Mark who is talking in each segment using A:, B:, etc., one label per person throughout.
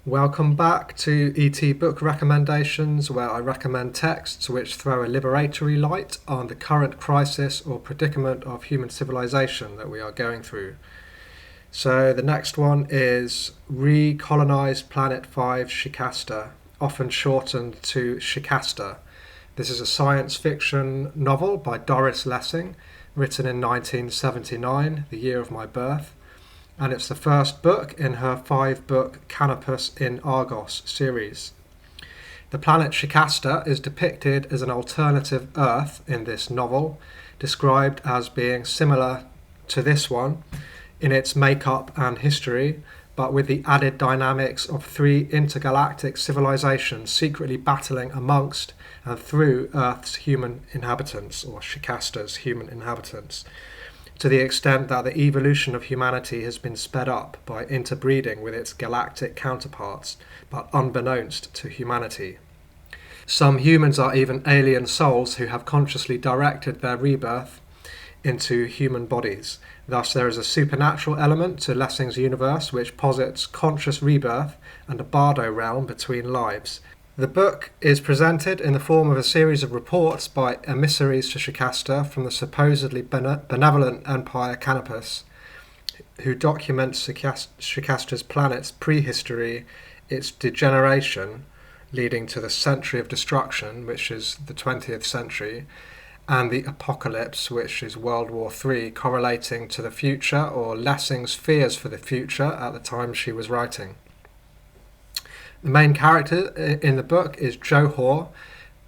A: Welcome back to ET Book Recommendations, where I recommend texts which throw a liberatory light on the current crisis or predicament of human civilization that we are going through. So the next one is Recolonized Planet 5 Shikasta, often shortened to Shikasta. This is a science fiction novel by Doris Lessing, written in 1979, the year of my birth, and it's the first book in her 5-book Canopus in Argos series. The planet Shikasta is depicted as an alternative Earth in this novel, described as being similar to this one in its makeup and history, but with the added dynamics of 3 intergalactic civilizations secretly battling amongst and through Earth's human inhabitants, or Shikasta's human inhabitants, to the extent that the evolution of humanity has been sped up by interbreeding with its galactic counterparts, but unbeknownst to humanity. Some humans are even alien souls who have consciously directed their rebirth into human bodies. Thus, there is a supernatural element to Lessing's universe which posits conscious rebirth and a bardo realm between lives. The book is presented in the form of a series of reports by emissaries to Shikasta from the supposedly benevolent Empire Canopus, who documents Shikasta's planet's prehistory, its degeneration, leading to the Century of Destruction, which is the 20th century, and the Apocalypse, which is World War III, correlating to the future, or Lessing's fears for the future at the time she was writing. The main character in the book is Johor,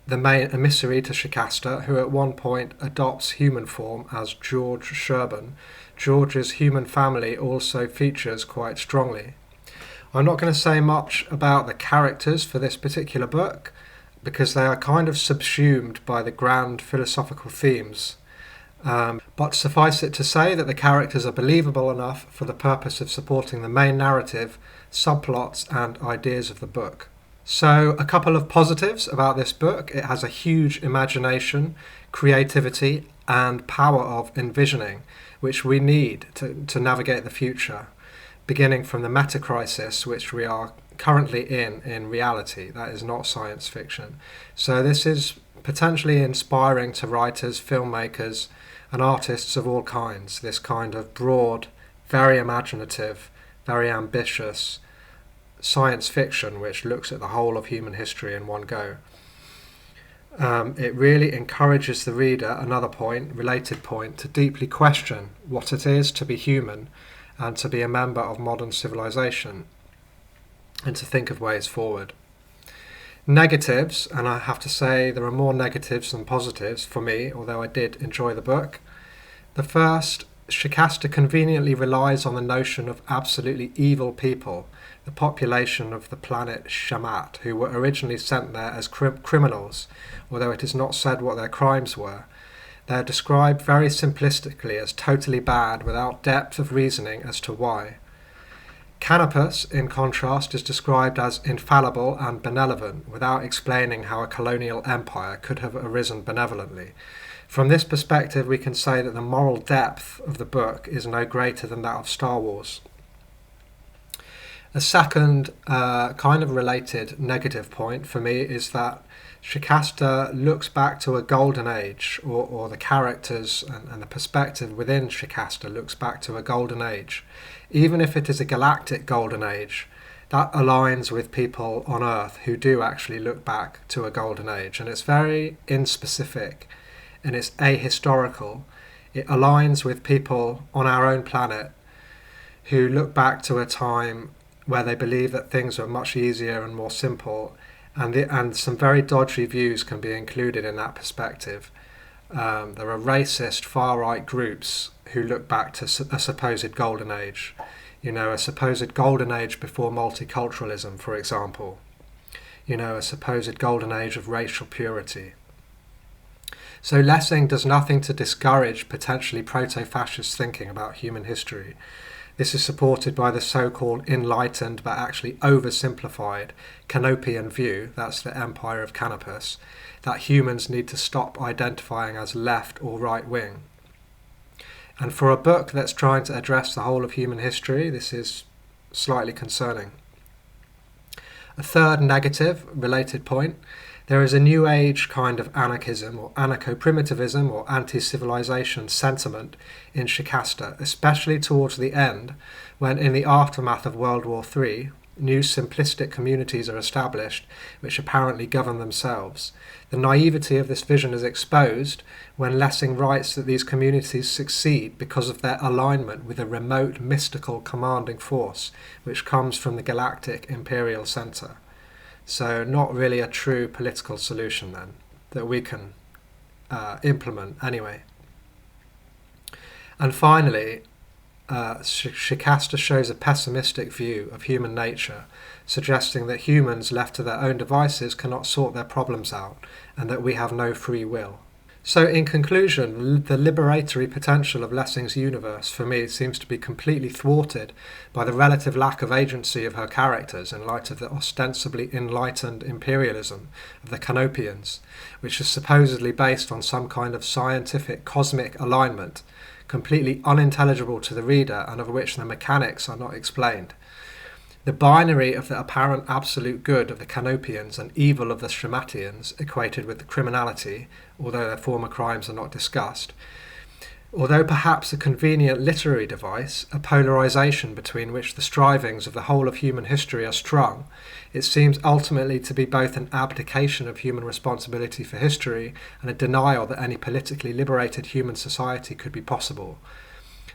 A: the main emissary to Shikasta, who at one point adopts human form as George Sherburn. George's human family also features quite strongly. I'm not going to say much about the characters for this particular book, because they are kind of subsumed by the grand philosophical themes. But suffice it to say that the characters are believable enough for the purpose of supporting the main narrative, subplots and ideas of the book. So, a couple of positives about this book. It has a huge imagination, creativity and power of envisioning, which we need to navigate the future, beginning from the meta-crisis which we are currently in reality. That is not science fiction. So this is potentially inspiring to writers, filmmakers and artists of all kinds, this kind of broad, very imaginative, very ambitious science fiction which looks at the whole of human history in one go. It really encourages the reader, another point, related point, to deeply question what it is to be human and to be a member of modern civilization, and to think of ways forward. Negatives, and I have to say there are more negatives than positives for me, although I did enjoy the book. The first, Shikasta conveniently relies on the notion of absolutely evil people, the population of the planet Shamat, who were originally sent there as criminals, although it is not said what their crimes were. They are described very simplistically as totally bad, without depth of reasoning as to why. Canopus, in contrast, is described as infallible and benevolent, without explaining how a colonial empire could have arisen benevolently. From this perspective, we can say that the moral depth of the book is no greater than that of Star Wars. A second, kind of related negative point for me is that Shikasta looks back to a golden age, or the characters and the perspective within Shikasta looks back to a golden age. Even if it is a galactic golden age, that aligns with people on Earth who do actually look back to a golden age. And it's very inspecific and it's ahistorical. It aligns with people on our own planet who look back to a time where they believe that things were much easier and more simple, and some very dodgy views can be included in that perspective. There are racist far-right groups who look back to a supposed golden age. A supposed golden age before multiculturalism, for example. A supposed golden age of racial purity. So Lessing does nothing to discourage potentially proto-fascist thinking about human history. This is supported by the so-called enlightened but actually oversimplified Canopian view, that's the Empire of Canopus, that humans need to stop identifying as left or right wing. And for a book that's trying to address the whole of human history, this is slightly concerning. A third negative, related point, there is a new age kind of anarchism or anarcho-primitivism or anti-civilization sentiment in Shikasta, especially towards the end, when in the aftermath of World War III, new simplistic communities are established which apparently govern themselves. The naivety of this vision is exposed when Lessing writes that these communities succeed because of their alignment with a remote, mystical, commanding force which comes from the galactic imperial centre. So not really a true political solution then, that we can implement anyway. And finally, Shikasta shows a pessimistic view of human nature, suggesting that humans left to their own devices cannot sort their problems out, and that we have no free will. So in conclusion, the liberatory potential of Lessing's universe for me seems to be completely thwarted by the relative lack of agency of her characters in light of the ostensibly enlightened imperialism of the Canopians, which is supposedly based on some kind of scientific cosmic alignment, completely unintelligible to the reader and of which the mechanics are not explained. The binary of the apparent absolute good of the Canopians and evil of the Shramatians, equated with the criminality, although their former crimes are not discussed, although perhaps a convenient literary device, a polarization between which the strivings of the whole of human history are strung, it seems ultimately to be both an abdication of human responsibility for history and a denial that any politically liberated human society could be possible.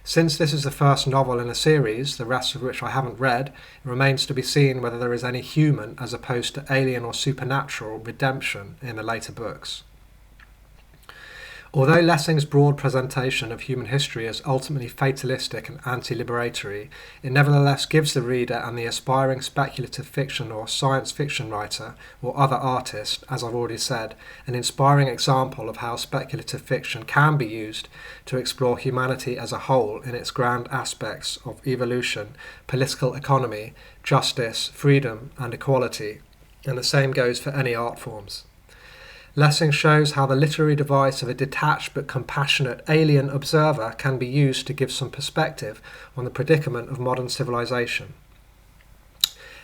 A: Since this is the first novel in a series, the rest of which I haven't read, it remains to be seen whether there is any human as opposed to alien or supernatural redemption in the later books. Although Lessing's broad presentation of human history is ultimately fatalistic and anti-liberatory, it nevertheless gives the reader and the aspiring speculative fiction or science fiction writer or other artist, as I've already said, an inspiring example of how speculative fiction can be used to explore humanity as a whole in its grand aspects of evolution, political economy, justice, freedom and equality, and the same goes for any art forms. Lessing shows how the literary device of a detached but compassionate alien observer can be used to give some perspective on the predicament of modern civilization.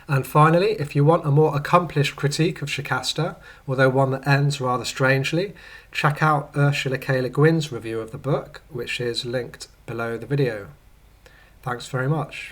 A: And finally, if you want a more accomplished critique of Shikasta, although one that ends rather strangely, check out Ursula Le Guin's review of the book, which is linked below the video. Thanks very much.